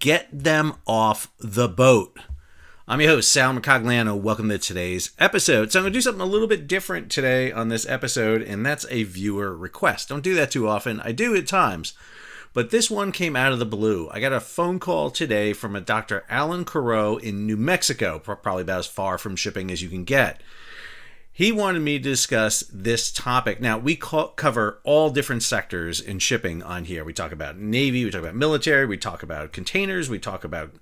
Get them off the boat. I'm your host, Sal Mercogliano. Welcome to today's episode. So I'm going to do something a little bit different today on this episode, and that's a viewer request. Don't do that too often. I do at times, but this one came out of the blue. I got a phone call today from a Dr. Alan Carreau in New Mexico, probably about as far from shipping as you can get. He wanted me to discuss this topic. Now, we cover all different sectors in shipping on here. We talk about Navy, we talk about military, we talk about containers, we talk about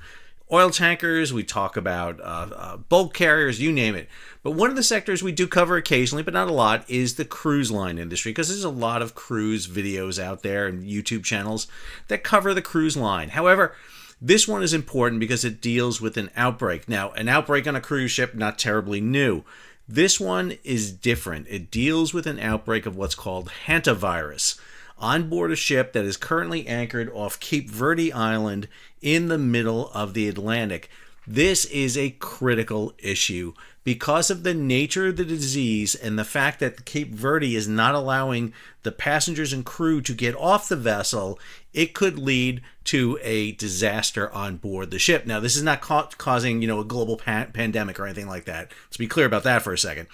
oil tankers, we talk about bulk carriers, you name it. But one of the sectors we do cover occasionally, but not a lot, is the cruise line industry, because there's a lot of cruise videos out there and YouTube channels that cover the cruise line. However, this one is important because it deals with an outbreak. Now, an outbreak on a cruise ship, not terribly new. This one is different. It deals with an outbreak of what's called Hantavirus on board a ship that is currently anchored off Cape Verde Island in the middle of the Atlantic. This is a critical issue because of the nature of the disease and the fact that Cape Verde is not allowing the passengers and crew to get off the vessel. It could lead to a disaster on board the ship. Now, this is not causing, a global pandemic or anything like that. Let's be clear about that for a second.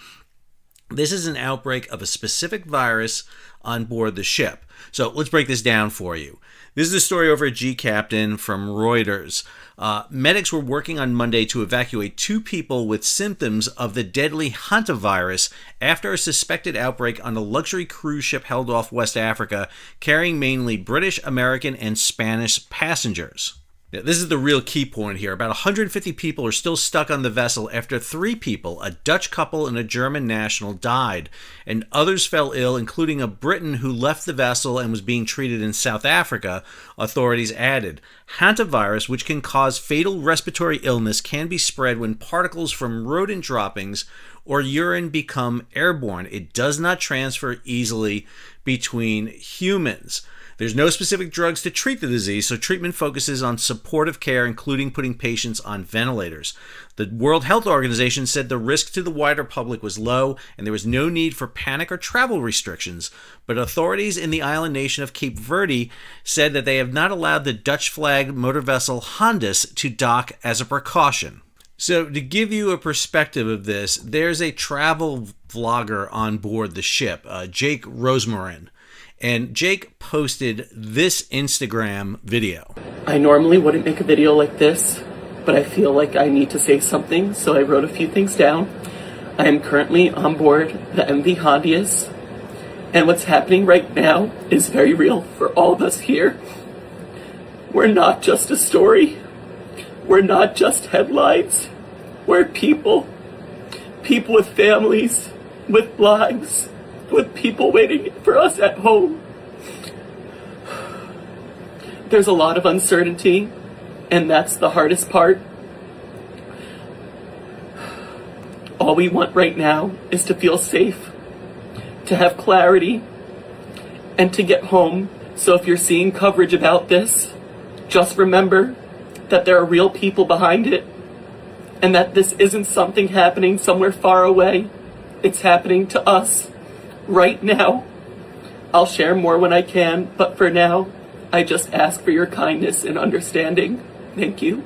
This is an outbreak of a specific virus on board the ship. So let's break this down for you. This is a story over at G Captain from Reuters. Medics were working on Monday to evacuate 2 people with symptoms of the deadly Hantavirus after a suspected outbreak on a luxury cruise ship held off West Africa, carrying mainly British, American, and Spanish passengers. This is the real key point here. About 150 people are still stuck on the vessel after 3 people, a Dutch couple and a German national, died, and others fell ill, including a Briton who left the vessel and was being treated in South Africa, authorities added. Hantavirus, which can cause fatal respiratory illness, can be spread when particles from rodent droppings or urine become airborne. It does not transfer easily between humans. There's no specific drugs to treat the disease, so treatment focuses on supportive care, including putting patients on ventilators. The World Health Organization said the risk to the wider public was low and there was no need for panic or travel restrictions, but authorities in the island nation of Cape Verde said that they have not allowed the Dutch-flagged motor vessel Hondius to dock as a precaution. So to give you a perspective of this, there's a travel vlogger on board the ship, Jake Rosemarin. And Jake posted this Instagram video. I normally wouldn't make a video like this, but I feel like I need to say something, so I wrote a few things down. I am currently on board the MV Hondius, and what's happening right now is very real for all of us here. We're not just a story. We're not just headlines. We're people. People with families, with lives, with people waiting for us at home. There's a lot of uncertainty, and that's the hardest part. All we want right now is to feel safe, to have clarity, and to get home. So if you're seeing coverage about this, just remember that there are real people behind it, and that this isn't something happening somewhere far away. It's happening to us right now. I'll share more when I can, but for now, I just ask for your kindness and understanding. Thank you.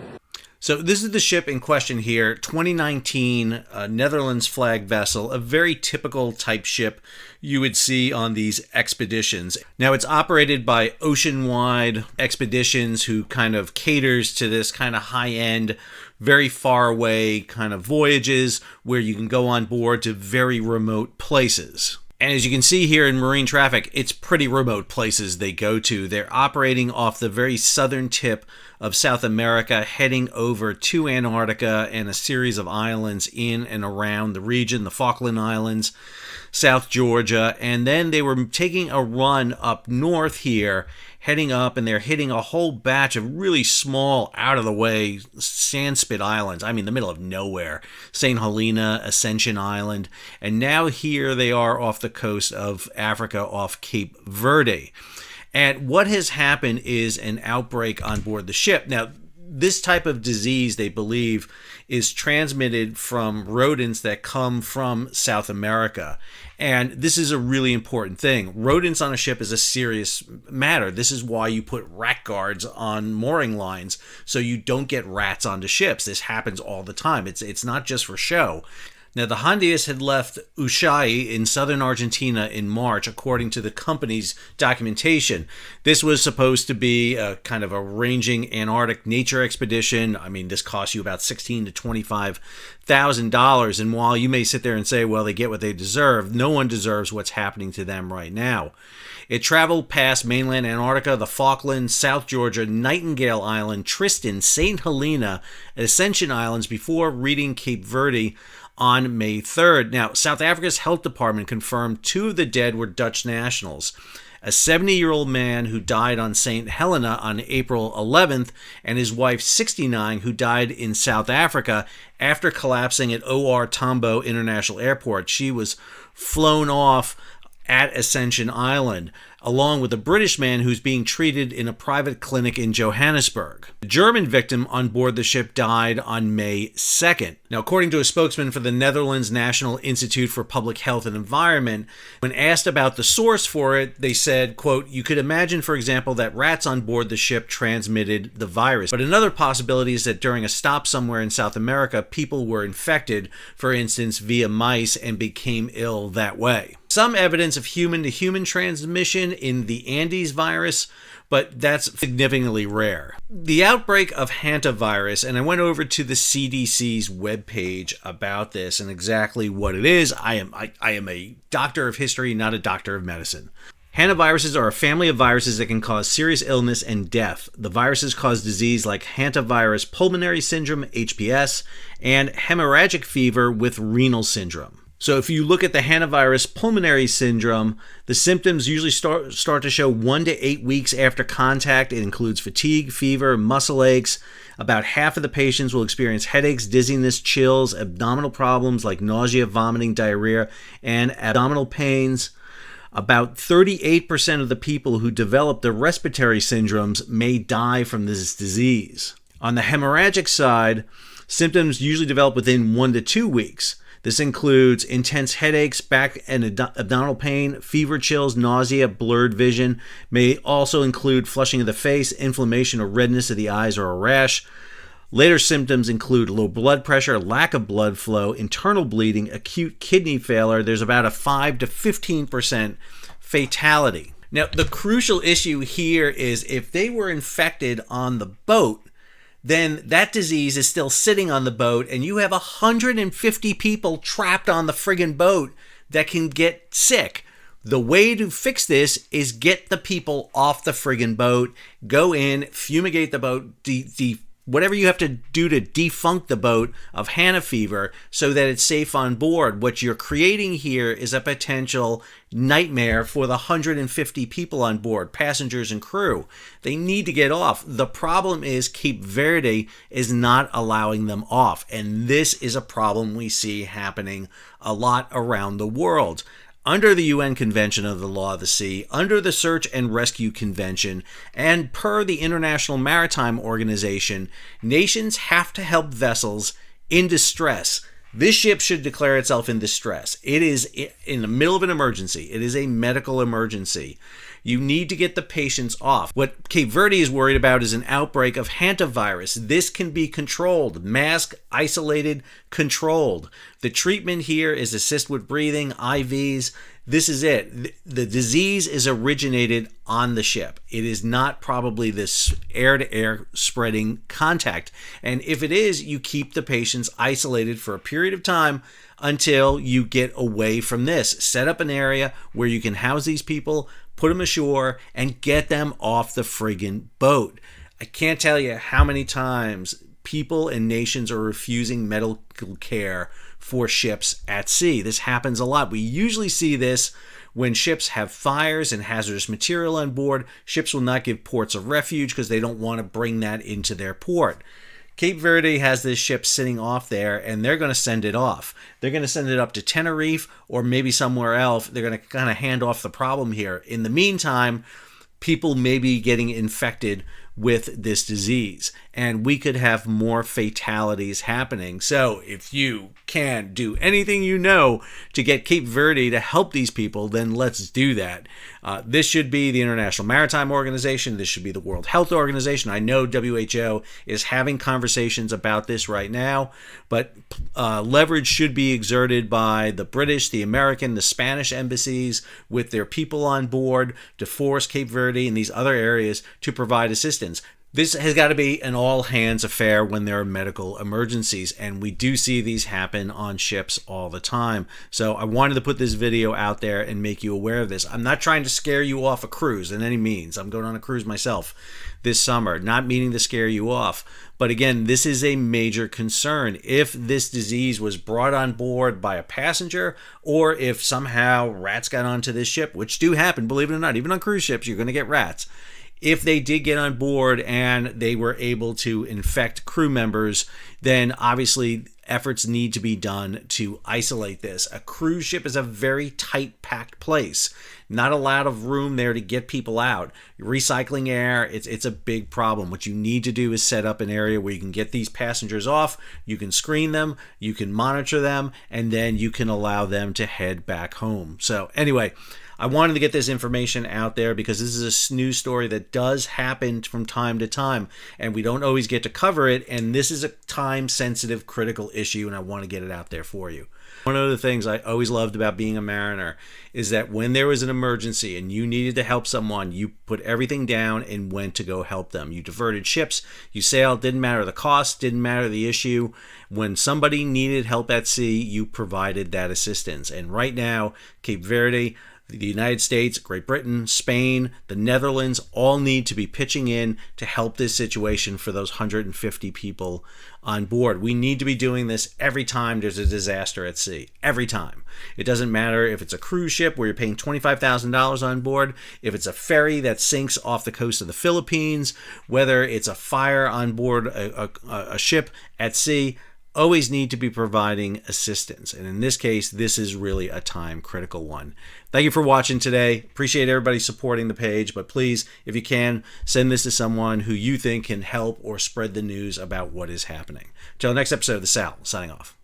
So this is the ship in question here, 2019 Netherlands flag vessel, a very typical type ship you would see on these expeditions. Now it's operated by Oceanwide Expeditions, who kind of caters to this kind of high-end, very far away kind of voyages where you can go on board to very remote places. And as you can see here in marine traffic, it's pretty remote places they go to. They're operating off the very southern tip of South America, heading over to Antarctica and a series of islands in and around the region, the Falkland Islands, South Georgia, and then they were taking a run up north here, heading up, and they're hitting a whole batch of really small, out-of-the-way sandspit islands. I mean, the middle of nowhere. St. Helena, Ascension Island, and now here they are off the coast of Africa, off Cape Verde. And what has happened is an outbreak on board the ship. Now, this type of disease, they believe, is transmitted from rodents that come from South America. And this is a really important thing. Rodents on a ship is a serious matter. This is why you put rat guards on mooring lines, so you don't get rats onto ships. This happens all the time. It's not just for show. Now, the Hondius had left Ushuaia in southern Argentina in March, according to the company's documentation. This was supposed to be a kind of a ranging Antarctic nature expedition. I mean, this costs you about $16,000 to $25,000. And while you may sit there and say, well, they get what they deserve, no one deserves what's happening to them right now. It traveled past mainland Antarctica, the Falklands, South Georgia, Nightingale Island, Tristan, St. Helena, and Ascension Islands before reaching Cape Verde on May 3rd. Now, South Africa's health department confirmed 2 of the dead were Dutch nationals. A 70-year-old man who died on St. Helena on April 11th, and his wife, 69, who died in South Africa after collapsing at OR Tambo International Airport. She was flown off at Ascension Island, along with a British man who's being treated in a private clinic in Johannesburg. The German victim on board the ship died on May 2nd. Now, according to a spokesman for the Netherlands National Institute for Public Health and Environment, when asked about the source for it, they said, quote, "You could imagine, for example, that rats on board the ship transmitted the virus. But another possibility is that during a stop somewhere in South America, people were infected, for instance, via mice, and became ill that way." Some evidence of human-to-human transmission in the Andes virus, but that's significantly rare. The outbreak of Hantavirus, and I went over to the CDC's webpage about this and exactly what it is. I am a doctor of history, not a doctor of medicine. Hantaviruses are a family of viruses that can cause serious illness and death. The viruses cause disease like hantavirus pulmonary syndrome, HPS, and hemorrhagic fever with renal syndrome. So if you look at the hantavirus pulmonary syndrome, the symptoms usually start to show 1 to 8 weeks after contact. It includes fatigue, fever, muscle aches. About half of the patients will experience headaches, dizziness, chills, abdominal problems like nausea, vomiting, diarrhea, and abdominal pains. About 38% of the people who develop the respiratory syndromes may die from this disease. On the hemorrhagic side, symptoms usually develop within 1 to 2 weeks. This includes intense headaches, back and abdominal pain, fever, chills, nausea, blurred vision. May also include flushing of the face, inflammation or redness of the eyes, or a rash. Later symptoms include low blood pressure, lack of blood flow, internal bleeding, acute kidney failure. There's about a 5 to 15% fatality. Now, the crucial issue here is if they were infected on the boat, then that disease is still sitting on the boat, and you have 150 people trapped on the friggin' boat that can get sick. The way to fix this is get the people off the friggin' boat, go in, fumigate the boat, whatever you have to do to defunk the boat of Hana fever so that it's safe on board. What you're creating here is a potential nightmare for the 150 people on board, passengers and crew. They need to get off. The problem is Cape Verde is not allowing them off, and this is a problem we see happening a lot around the world. Under the UN Convention of the Law of the Sea, under the Search and Rescue Convention, and per the International Maritime Organization, nations have to help vessels in distress. This ship should declare itself in distress. It is in the middle of an emergency. It is a medical emergency. You need to get the patients off. What Cape Verde is worried about is an outbreak of hantavirus. This can be controlled, masked, isolated, controlled. The treatment here is assist with breathing, IVs. This is it. The disease is originated on the ship. It is not probably this air-to-air spreading contact. And if it is, you keep the patients isolated for a period of time until you get away from this. Set up an area where you can house these people, put them ashore, and get them off the friggin' boat. I can't tell you how many times people and nations are refusing medical care for ships at sea. This happens a lot. We usually see this when ships have fires and hazardous material on board. Ships will not give ports of refuge because they don't want to bring that into their port. Cape Verde has this ship sitting off there, and they're going to send it off. They're going to send it up to Tenerife or maybe somewhere else. They're going to kind of hand off the problem here. In the meantime, people may be getting infected with this disease, and we could have more fatalities happening. So if you can do anything you know to get Cape Verde to help these people, then let's do that. This should be the International Maritime Organization. This should be the World Health Organization. I know WHO is having conversations about this right now, but leverage should be exerted by the British, the American, the Spanish embassies with their people on board to force Cape Verde and these other areas to provide assistance. This has got to be an all-hands affair when there are medical emergencies, and we do see these happen on ships all the time. So I wanted to put this video out there and make you aware of this. I'm not trying to scare you off a cruise in any means. I'm going on a cruise myself this summer, not meaning to scare you off. But again, this is a major concern. If this disease was brought on board by a passenger, or if somehow rats got onto this ship, which do happen, believe it or not, even on cruise ships, you're going to get rats. If they did get on board and they were able to infect crew members, then obviously efforts need to be done to isolate this. A cruise ship is a very tight packed place. Not a lot of room there to get people out. Recycling air, it's a big problem. What you need to do is set up an area where you can get these passengers off, you can screen them, you can monitor them, and then you can allow them to head back home. So anyway, I wanted to get this information out there because this is a news story that does happen from time to time, and we don't always get to cover it, and this is a time-sensitive, critical issue, and I want to get it out there for you. One of the things I always loved about being a mariner is that when there was an emergency and you needed to help someone, you put everything down and went to go help them. You diverted ships, you sailed, didn't matter the cost, didn't matter the issue. When somebody needed help at sea, you provided that assistance. And right now, Cape Verde, the United States, Great Britain, Spain, the Netherlands all need to be pitching in to help this situation for those 150 people on board. We need to be doing this every time there's a disaster at sea. Every time. It doesn't matter if it's a cruise ship where you're paying $25,000 on board, if it's a ferry that sinks off the coast of the Philippines, whether it's a fire on board a ship at sea. Always need to be providing assistance. And in this case, this is really a time critical one. Thank you for watching today. Appreciate everybody supporting the page, but please, if you can, send this to someone who you think can help or spread the news about what is happening. Till next episode of The Sal, signing off.